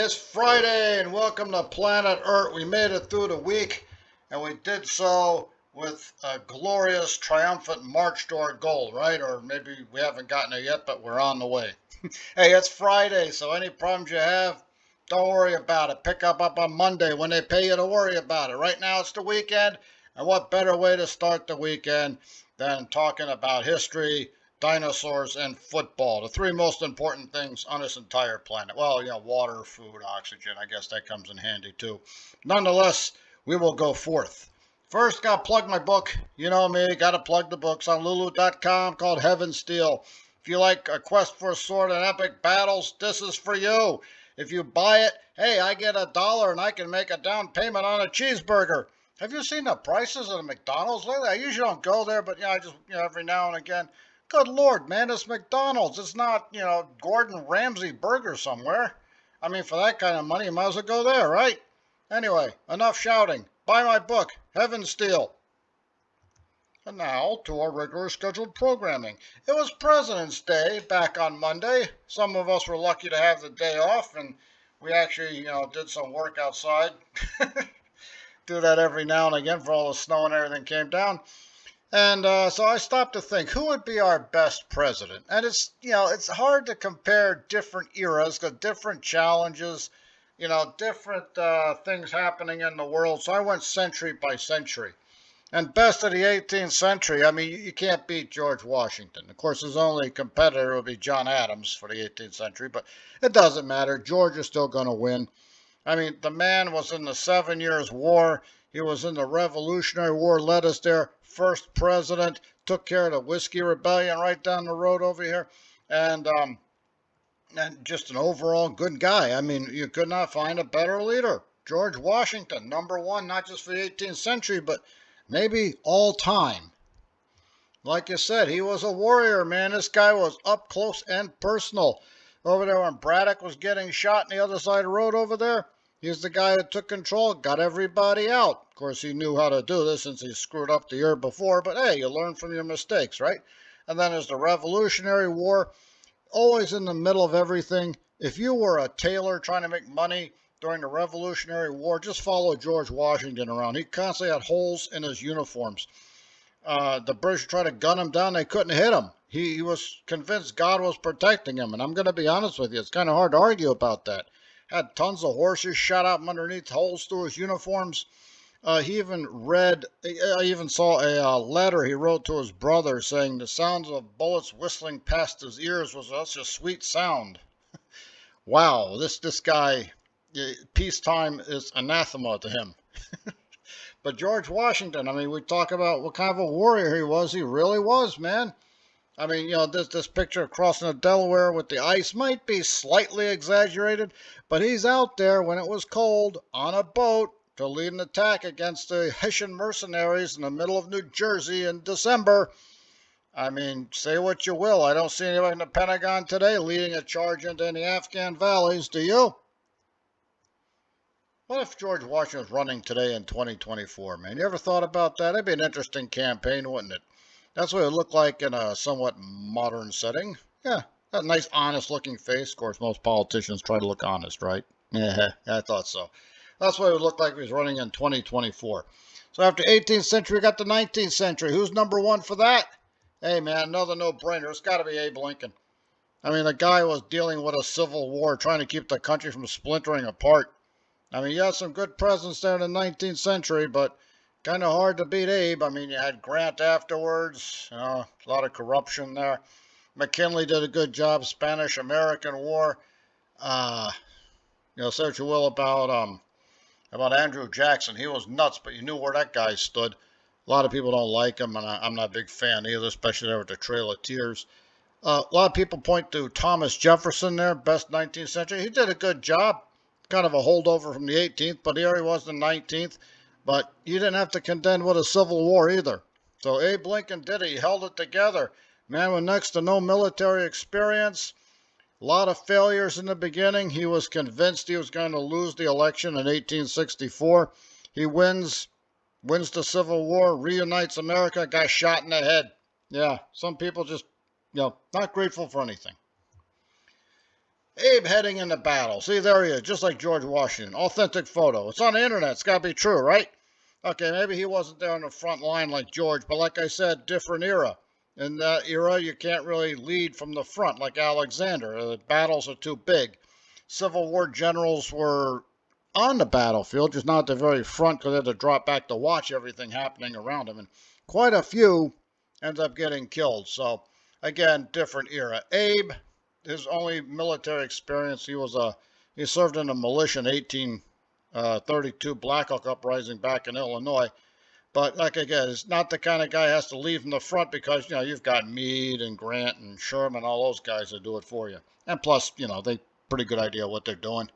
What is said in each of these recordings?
It's Friday and welcome to Planet Earth. We made it through the week and we did so with a glorious, triumphant march to our goal, right? Or maybe we haven't gotten there yet, but we're on the way. Hey, it's Friday, so any problems you have, don't worry about it. Pick up on Monday when they pay you to worry about it. Right now it's the weekend, and what better way to start the weekend than talking about history, dinosaurs, and football, the three most important things on this entire planet. Well, water, food, oxygen, I guess that comes in handy too. Nonetheless, we will go forth. First, got to plug my book. You know me, got to plug the books on lulu.com called Heaven Steel. If you like A Quest for a Sword and Epic Battles, this is for you. If you buy it, hey, I get $1 and I can make a down payment on a cheeseburger. Have you seen the prices at McDonald's lately? I usually don't go there, but I just every now and again. Good Lord, man, it's McDonald's. It's not, Gordon Ramsay burger somewhere. I mean, for that kind of money, you might as well go there, right? Anyway, enough shouting. Buy my book, Heaven Steel. And now to our regular scheduled programming. It was President's Day back on Monday. Some of us were lucky to have the day off, and we actually, did some work outside. Do that every now and again for all the snow and everything came down. And so I stopped to think, who would be our best president? And it's hard to compare different eras, because different challenges, different things happening in the world. So I went century by century. And best of the 18th century, I mean, you can't beat George Washington. Of course, his only competitor would be John Adams for the 18th century, but it doesn't matter. George is still going to win. I mean, the man was in the 7 Years' War. He was in the Revolutionary War, led us there. First president, took care of the Whiskey Rebellion right down the road over here. And just an overall good guy. I mean, you could not find a better leader. George Washington, number one, not just for the 18th century, but maybe all time. Like you said, he was a warrior, man. This guy was up close and personal. Over there when Braddock was getting shot on the other side of the road over there, he's the guy that took control, got everybody out. Of course, he knew how to do this since he screwed up the year before, but hey, you learn from your mistakes, right? And then there's the Revolutionary War, always in the middle of everything. If you were a tailor trying to make money during the Revolutionary War, just follow George Washington around. He constantly had holes in his uniforms. The British tried to gun him down. They couldn't hit him. He was convinced God was protecting him. And I'm going to be honest with you, it's kind of hard to argue about that. Had tons of horses shot out from underneath holes through his uniforms. I even saw a letter he wrote to his brother saying the sounds of bullets whistling past his ears was such a sweet sound. Wow, this guy, peacetime is anathema to him. But George Washington, I mean, we talk about what kind of a warrior he was. He really was, man. I mean, this picture of crossing the Delaware with the ice might be slightly exaggerated, but he's out there when it was cold on a boat to lead an attack against the Hessian mercenaries in the middle of New Jersey in December. I mean, say what you will. I don't see anybody in the Pentagon today leading a charge into any Afghan valleys, do you? What if George Washington was running today in 2024, man? You ever thought about that? That'd be an interesting campaign, wouldn't it? That's what it would look like in a somewhat modern setting. Yeah, that nice, honest-looking face. Of course, most politicians try to look honest, right? Yeah, I thought so. That's what it would look like if he was running in 2024. So after 18th century, we got the 19th century. Who's number one for that? Hey, man, another no-brainer. It's got to be Abe Lincoln. I mean, the guy was dealing with a civil war, trying to keep the country from splintering apart. I mean, you had some good presidents there in the 19th century, but kind of hard to beat Abe. I mean, you had Grant afterwards, a lot of corruption there. McKinley did a good job, Spanish-American War. Say what you will about Andrew Jackson. He was nuts, but you knew where that guy stood. A lot of people don't like him, and I'm not a big fan either, especially there with the Trail of Tears. A lot of people point to Thomas Jefferson there, best 19th century. He did a good job. Kind of a holdover from the 18th, but here he was in the 19th. But you didn't have to contend with a civil war either. So Abe Lincoln did it. He held it together. Man with next to no military experience. A lot of failures in the beginning. He was convinced he was going to lose the election in 1864. He wins the Civil War, reunites America, got shot in the head. Yeah, some people just, not grateful for anything. Abe heading into battle. See, there he is, just like George Washington. Authentic photo. It's on the internet. It's got to be true, right? Okay, maybe he wasn't there on the front line like George, but like I said, different era. In that era, you can't really lead from the front like Alexander. The battles are too big. Civil War generals were on the battlefield, just not at the very front because they had to drop back to watch everything happening around them. And quite a few end up getting killed. So, again, different era. Abe, his only military experience, he served in the militia in 1832 Black Hawk Uprising back in Illinois. But like again, it's not the kind of guy who has to leave from the front because you've got Meade and Grant and Sherman, all those guys that do it for you. And plus, they pretty good idea what they're doing.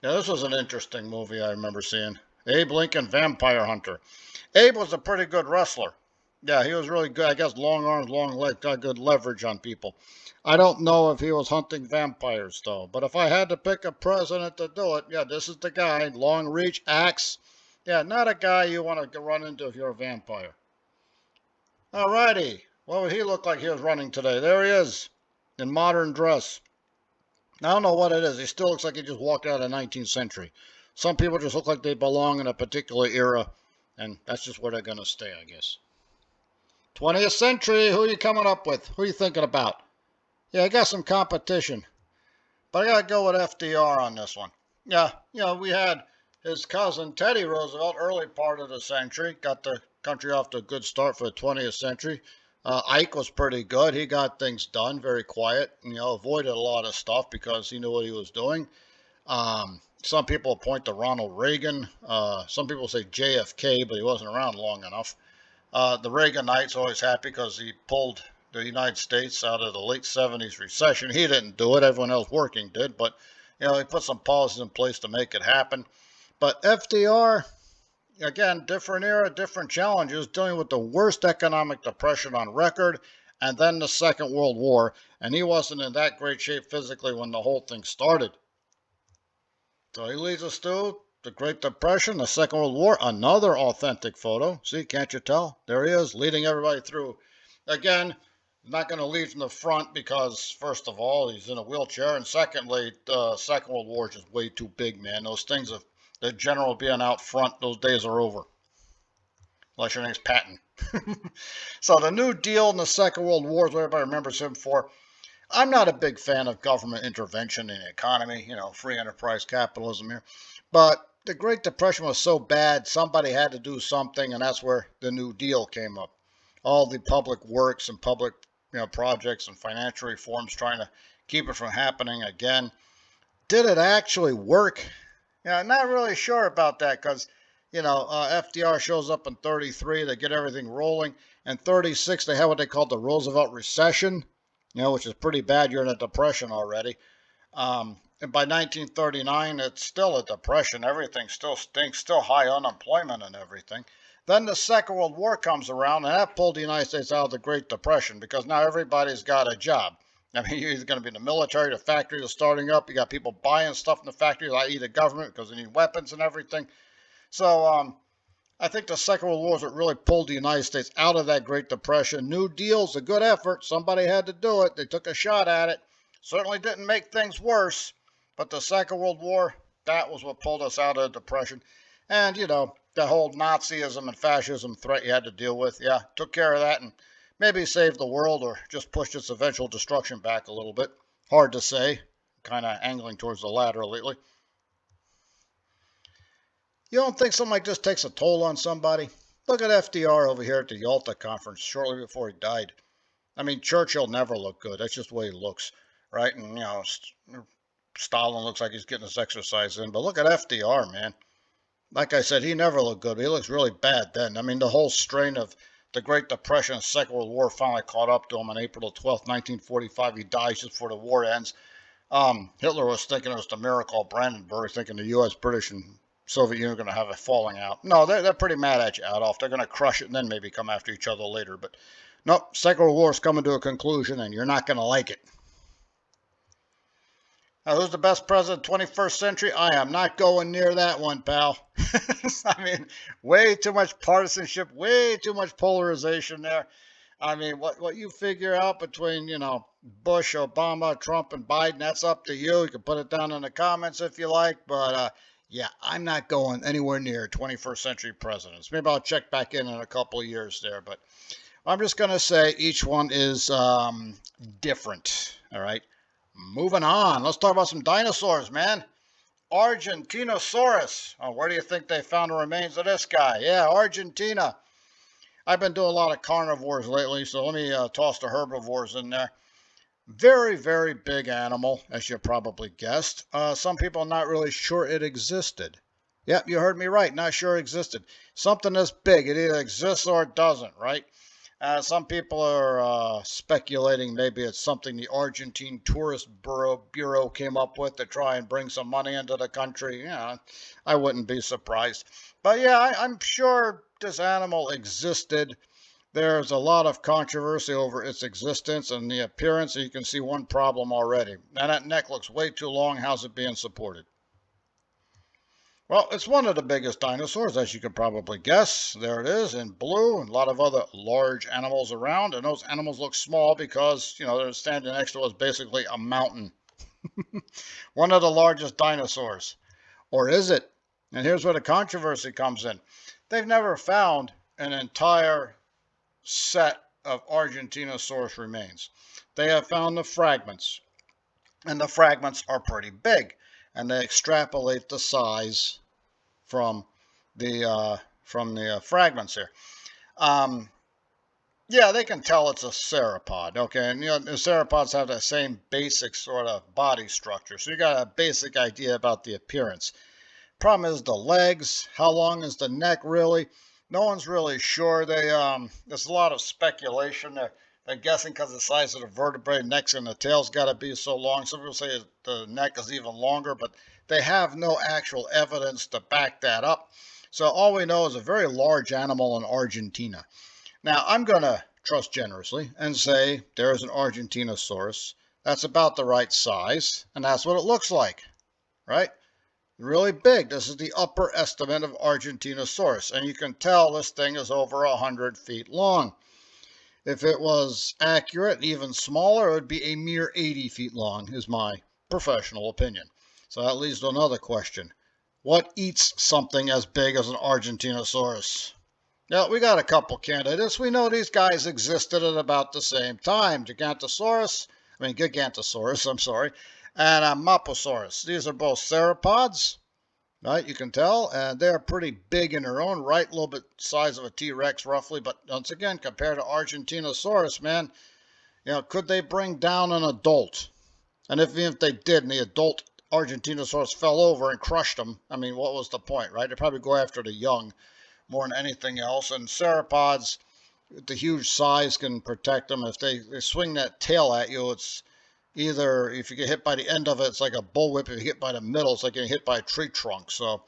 Yeah, this was an interesting movie I remember seeing. Abe Lincoln, Vampire Hunter. Abe was a pretty good wrestler. Yeah, he was really good. I guess long arms, long legs, got good leverage on people. I don't know if he was hunting vampires though. But if I had to pick a president to do it, yeah, this is the guy. Long reach, axe. Yeah, not a guy you want to run into if you're a vampire. Alrighty. What would he look like he was running today? There he is, in modern dress. I don't know what it is. He still looks like he just walked out of the 19th century. Some people just look like they belong in a particular era, and that's just where they're going to stay, I guess. 20th century, who are you coming up with? Who are you thinking about? Yeah, I got some competition, but I got to go with FDR on this one. Yeah, we had his cousin Teddy Roosevelt, early part of the century, got the country off to a good start for the 20th century. Ike was pretty good. He got things done, very quiet, avoided a lot of stuff because he knew what he was doing. Some people point to Ronald Reagan. Some people say JFK, but he wasn't around long enough. The Reaganites always happy because he pulled the United States out of the late 70s recession. He didn't do it. Everyone else working did, but he put some policies in place to make it happen. But FDR, again, different era, different challenges, dealing with the worst economic depression on record, and then the Second World War, and he wasn't in that great shape physically when the whole thing started. So he leads us to the Great Depression, the Second World War, another authentic photo. See, can't you tell? There he is, leading everybody through. Again, not going to lead from the front because, first of all, he's in a wheelchair, and secondly, the Second World War is just way too big, man. Those things of the general being out front, those days are over. Unless your name's Patton. So the New Deal in the Second World War is what everybody remembers him for. I'm not a big fan of government intervention in the economy, free enterprise capitalism here. But the Great Depression was so bad, somebody had to do something, and that's where the New Deal came up. All the public works and public projects and financial reforms trying to keep it from happening again. Did it actually work? I'm not really sure about that because, FDR shows up in 33 to get everything rolling. In 36, they had what they called the Roosevelt recession, which is pretty bad. You're in a depression already. And by 1939, it's still a depression. Everything still stinks, still high unemployment and everything. Then the Second World War comes around, and that pulled the United States out of the Great Depression because now everybody's got a job. I mean, you're either going to be in the military, the factories are starting up. You got people buying stuff in the factories, i.e. the government, because they need weapons and everything. So I think the Second World War is what really pulled the United States out of that Great Depression. New Deal's a good effort. Somebody had to do it. They took a shot at it. Certainly didn't make things worse. But the Second World War, that was what pulled us out of the Depression. And, the whole Nazism and fascism threat you had to deal with. Yeah, took care of that and maybe saved the world or just pushed its eventual destruction back a little bit. Hard to say. Kind of angling towards the latter lately. You don't think something like this takes a toll on somebody? Look at FDR over here at the Yalta conference shortly before he died. I mean, Churchill never looked good. That's just the way he looks, right? And, Stalin looks like he's getting his exercise in. But look at FDR, man. Like I said, he never looked good. He looks really bad then. I mean, the whole strain of the Great Depression and Second World War finally caught up to him on April 12th, 1945. He dies just before the war ends. Hitler was thinking it was the miracle of Brandenburg, thinking the U.S., British, and Soviet Union are going to have a falling out. No, they're pretty mad at you out off. They're going to crush it and then maybe come after each other later. But nope, Second World War is coming to a conclusion, and you're not going to like it. Now, who's the best president of the 21st century? I am not going near that one, pal. I mean, way too much partisanship, way too much polarization there. I mean, what you figure out between, Bush, Obama, Trump, and Biden, that's up to you. You can put it down in the comments if you like. But yeah, I'm not going anywhere near 21st century presidents. Maybe I'll check back in a couple of years there. But I'm just going to say each one is different. All right. Moving on. Let's talk about some dinosaurs, man. Argentinosaurus. Oh, where do you think they found the remains of this guy? Yeah, Argentina. I've been doing a lot of carnivores lately, so let me toss the herbivores in there. Very, very big animal, as you probably guessed. Some people are not really sure it existed. Yep, you heard me right. Not sure it existed. Something this big, it either exists or it doesn't, right? Some people are speculating maybe it's something the Argentine Tourist Bureau came up with to try and bring some money into the country. Yeah, I wouldn't be surprised. But yeah, I'm sure this animal existed. There's a lot of controversy over its existence and the appearance, and you can see one problem already. Now that neck looks way too long. How's it being supported? Well, it's one of the biggest dinosaurs, as you could probably guess. There it is in blue, and a lot of other large animals around. And those animals look small because, they're standing next to us basically a mountain. One of the largest dinosaurs. Or is it? And here's where the controversy comes in. They've never found an entire set of Argentinosaurus remains. They have found the fragments. And the fragments are pretty big. And they extrapolate the size from the fragments here. Yeah, they can tell it's a sauropod, okay? And the sauropods have the same basic sort of body structure, so you got a basic idea about the appearance. Problem is the legs. How long is the neck really? No one's really sure. There's a lot of speculation. They're guessing because of the size of the vertebrae, necks and the tail's got to be so long. Some people say the neck is even longer, but they have no actual evidence to back that up. So all we know is a very large animal in Argentina. Now, I'm going to trust generously and say there's an Argentinosaurus. That's about the right size, and that's what it looks like, right? Really big. This is the upper estimate of Argentinosaurus, and you can tell this thing is over 100 feet long. If it was accurate, even smaller, it would be a mere 80 feet long, is my professional opinion. So that leads to another question. What eats something as big as an Argentinosaurus? Now, we got a couple candidates. We know these guys existed at about the same time. Gigantosaurus, and Maposaurus. These are both sauropods, right? You can tell, and they're pretty big in their own right, a little bit size of a T-Rex roughly, but once again, compared to Argentinosaurus, man, could they bring down an adult? And even if they did, and the adult Argentinosaurus fell over and crushed them, I mean, what was the point, right? They'd probably go after the young more than anything else, and sauropods, the huge size can protect them. If they swing that tail at you, it's either, if you get hit by the end of it, it's like a bullwhip. If you get hit by the middle, it's like getting hit by a tree trunk. So,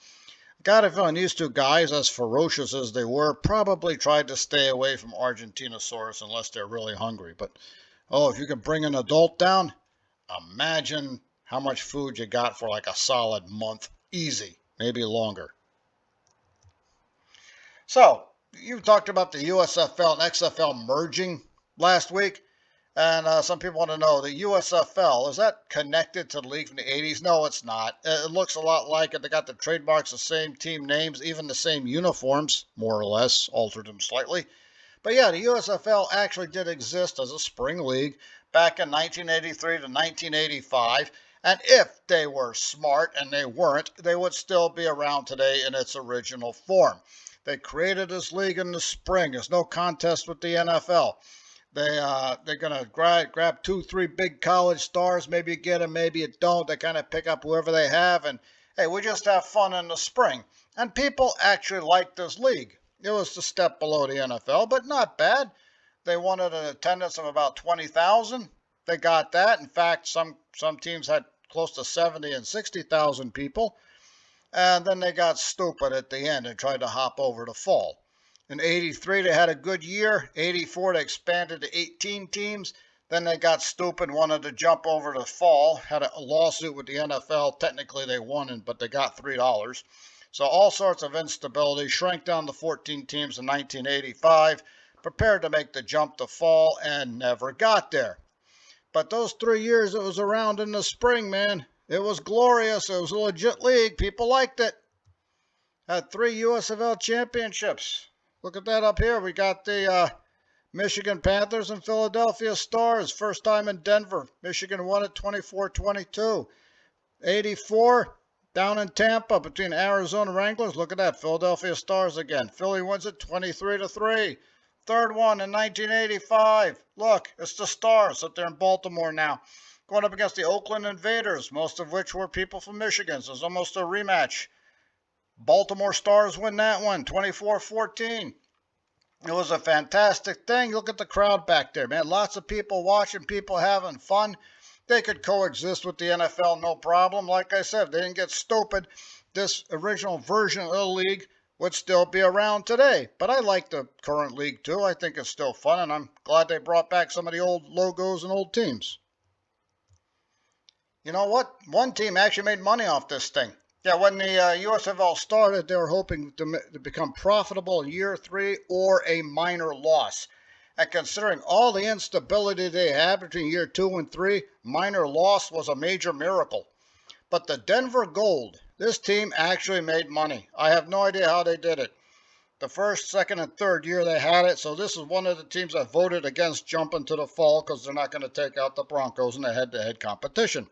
got a feeling these two guys, as ferocious as they were, probably tried to stay away from Argentinosaurus unless they're really hungry. But, if you could bring an adult down, imagine how much food you got for like a solid month. Easy, maybe longer. So, you talked about the USFL and XFL merging last week. And some people want to know, the USFL, is that connected to the league from the 80s? No, it's not. It looks a lot like it. They got the trademarks, the same team names, even the same uniforms, more or less, altered them slightly. But yeah, the USFL actually did exist as a spring league back in 1983 to 1985. And if they were smart, and they weren't, they would still be around today in its original form. They created this league in the spring. There's no contest with the NFL. They're gonna grab 2-3 big college stars. Maybe you get them, maybe you don't. They kind of pick up whoever they have, and hey, we just have fun in the spring. And people actually like this league. It was a step below the NFL, but not bad. They wanted an attendance of about 20,000. They got that. In fact, some teams had close to 70 and 60,000 people. And then they got stupid at the end and tried to hop over to fall. In 83, they had a good year. 84, they expanded to 18 teams. Then they got stupid, wanted to jump over to fall, had a lawsuit with the NFL. Technically, they won, but they got $3. So all sorts of instability. Shrank down to 14 teams in 1985. prepared to make the jump to fall and never got there. But those 3 years it was around in the spring, man, it was glorious. It was a legit league. People liked it. Had 3 USFL championships. Look at that up here. We got the Michigan Panthers and Philadelphia Stars. First time in Denver. Michigan won it 24-22. 84 down in Tampa between Arizona Wranglers. Look at that. Philadelphia Stars again. Philly wins it 23-3. Third one in 1985. Look, it's the Stars up there in Baltimore now. Going up against the Oakland Invaders, most of which were people from Michigan. So it's almost a rematch. Baltimore Stars win that one, 24-14. It was a fantastic thing. Look at the crowd back there, man. Lots of people watching, people having fun. They could coexist with the NFL, no problem. Like I said, if they didn't get stupid, this original version of the league would still be around today. But I like the current league too. I think it's still fun, and I'm glad they brought back some of the old logos and old teams. You know what? One team actually made money off this thing. Yeah, when the USFL started, they were hoping to become profitable in year 3 or a minor loss. And considering all the instability they had between year 2 and 3, minor loss was a major miracle. But the Denver Gold, this team actually made money. I have no idea how they did it. The first, second, and third year they had it, so this is one of the teams that voted against jumping to the fall because they're not going to take out the Broncos in the head-to-head competition.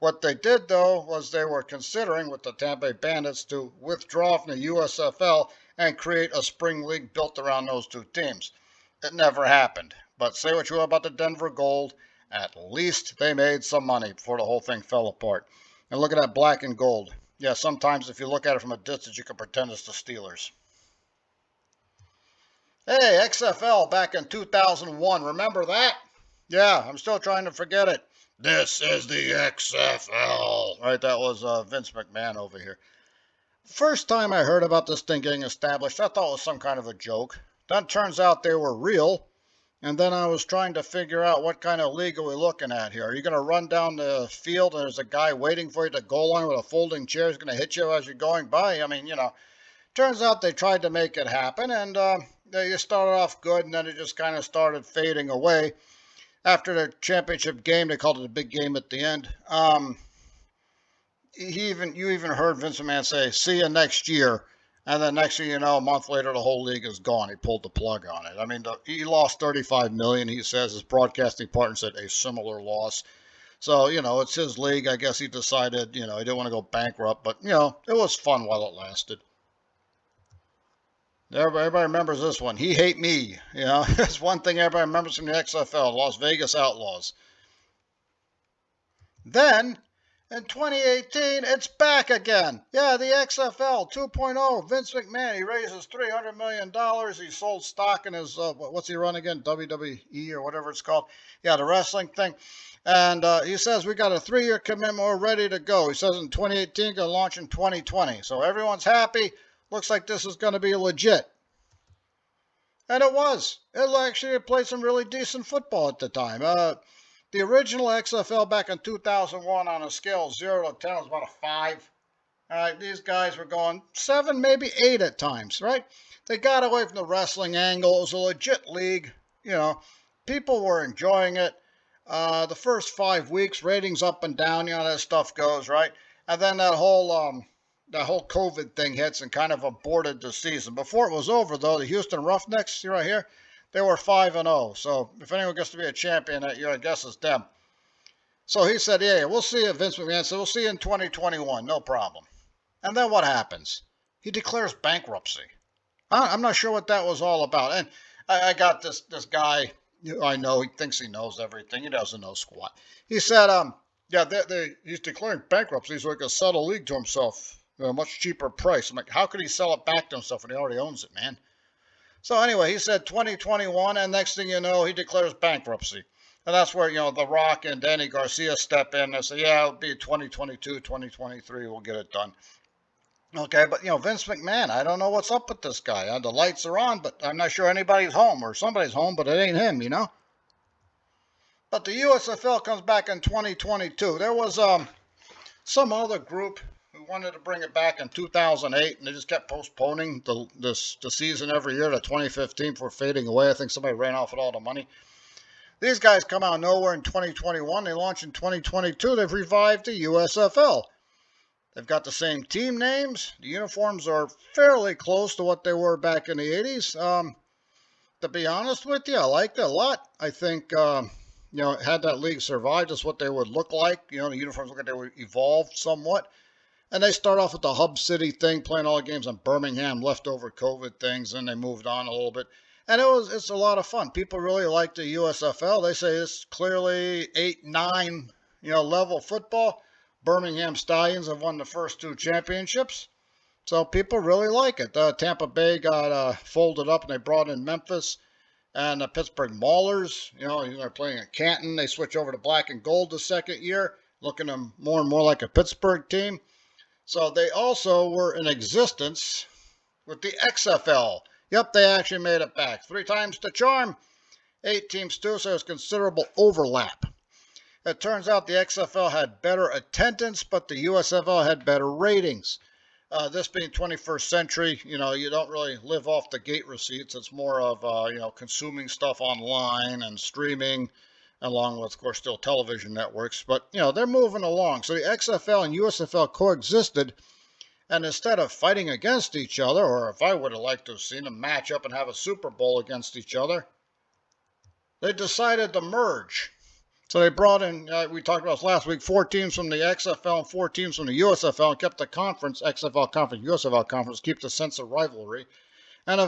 What they did, though, was they were considering, with the Tampa Bay Bandits, to withdraw from the USFL and create a spring league built around those 2 teams. It never happened. But say what you will about the Denver Gold, at least they made some money before the whole thing fell apart. And look at that black and gold. Yeah, sometimes if you look at it from a distance, you can pretend it's the Steelers. Hey, XFL back in 2001. Remember that? Yeah, I'm still trying to forget it. This is the XFL. Right, that was Vince McMahon over here. First time I heard about this thing getting established, I thought it was some kind of a joke. Then it turns out they were real. And then I was trying to figure out what kind of league are we looking at here. Are you going to run down the field and there's a guy waiting for you at the goal line with a folding chair? He's going to hit you as you're going by? I mean, you know, turns out they tried to make it happen. And they started off good and then it just kind of started fading away. After the championship game, they called it a big game at the end. You even heard Vince McMahon say, "See you next year," and then next thing you know, a month later, the whole league is gone. He pulled the plug on it. I mean, he lost $35 million. He says his broadcasting partner said a similar loss. So you know, it's his league. I guess he decided, you know, he didn't want to go bankrupt, but you know, it was fun while it lasted. Everybody remembers this one. He Hate Me. You know, it's one thing everybody remembers from the XFL, Las Vegas Outlaws. Then, in 2018, it's back again. Yeah, the XFL 2.0. Vince McMahon, he raises $300 million. He sold stock in his, what's he run again? WWE or whatever it's called. Yeah, the wrestling thing. And he says we got a 3-year commitment. We're ready to go. He says in 2018, going to launch in 2020. So everyone's happy. Looks like this is going to be legit. And it was. It actually played some really decent football at the time. The original XFL back in 2001 on a scale of 0 to 10 was about a 5. These guys were going 7, maybe 8 at times, right? They got away from the wrestling angle. It was a legit league. You know, people were enjoying it. The first 5 weeks, ratings up and down, you know, that stuff goes, right? And then that whole COVID thing hits and kind of aborted the season. Before it was over, though, the Houston Roughnecks, see right here, they were 5-0. So if anyone gets to be a champion that year, I guess it's them. So he said, yeah, we'll see you, Vince McMahon said, we'll see you in 2021, no problem. And then what happens? He declares bankruptcy. I'm not sure what that was all about. And I got this guy, I know, he thinks he knows everything. He doesn't know squat. He said, yeah, he's declaring bankruptcy so he can sell the league to himself at a much cheaper price. I'm like, how could he sell it back to himself when he already owns it, man? So anyway, he said 2021, and next thing you know, he declares bankruptcy. And that's where, you know, The Rock and Danny Garcia step in and say, yeah, it'll be 2022, 2023, we'll get it done. Okay, but, you know, Vince McMahon, I don't know what's up with this guy. The lights are on, but I'm not sure anybody's home, or somebody's home, but it ain't him, you know? But the USFL comes back in 2022. There was some other group who wanted to bring it back in 2008, and they just kept postponing the season every year to 2015 before fading away. I think somebody ran off with all the money. These guys come out of nowhere in 2021. They launch in 2022. They've revived the USFL. They've got the same team names. The uniforms are fairly close to what they were back in the 80s. To be honest with you, I liked it a lot. I think, had that league survived, just what they would look like. The uniforms look like they would evolve somewhat. And they start off with the hub city thing, playing all the games in Birmingham, leftover COVID things, and they moved on a little bit. And it's a lot of fun. People really like the USFL. They say it's clearly 8-9, level football. Birmingham Stallions have won the first 2 championships. So people really like it. Tampa Bay got folded up and they brought in Memphis. And the Pittsburgh Maulers, they're playing at Canton. They switch over to black and gold the second year, looking more and more like a Pittsburgh team. So they also were in existence with the XFL. Yep, they actually made it back. 3 times the charm, 8 teams too, so there's considerable overlap. It turns out the XFL had better attendance, but the USFL had better ratings. This being 21st century, you don't really live off the gate receipts. It's more of, consuming stuff online and streaming, along with, of course, still television networks. But, they're moving along. So the XFL and USFL coexisted. And instead of fighting against each other, or if I would have liked to have seen them match up and have a Super Bowl against each other, they decided to merge. So they brought in, we talked about this last week, 4 teams from the XFL and 4 teams from the USFL, and kept the conference, XFL conference, USFL conference, keep the sense of rivalry. And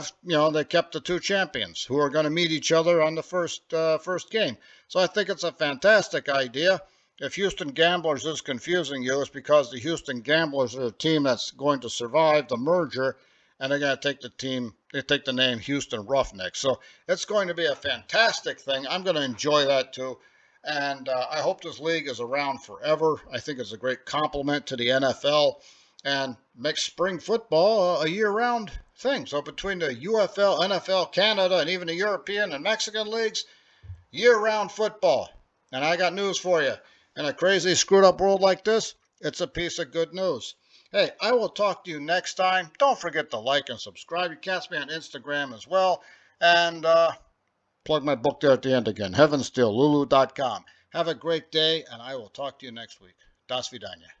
they kept the 2 champions who are going to meet each other on the first game. So I think it's a fantastic idea. If Houston Gamblers is confusing you, it's because the Houston Gamblers are a team that's going to survive the merger, and they're going to take the name Houston Roughnecks. So it's going to be a fantastic thing. I'm going to enjoy that too. And I hope this league is around forever. I think it's a great complement to the NFL and makes spring football a year-round thing. So between the UFL, NFL, Canada, and even the European and Mexican leagues, year-round football. And I got news for you. In a crazy, screwed-up world like this, it's a piece of good news. Hey, I will talk to you next time. Don't forget to like and subscribe. You can catch me on Instagram as well. And plug my book there at the end again, heavensteellulu.com. Have a great day, and I will talk to you next week. Das vidanya.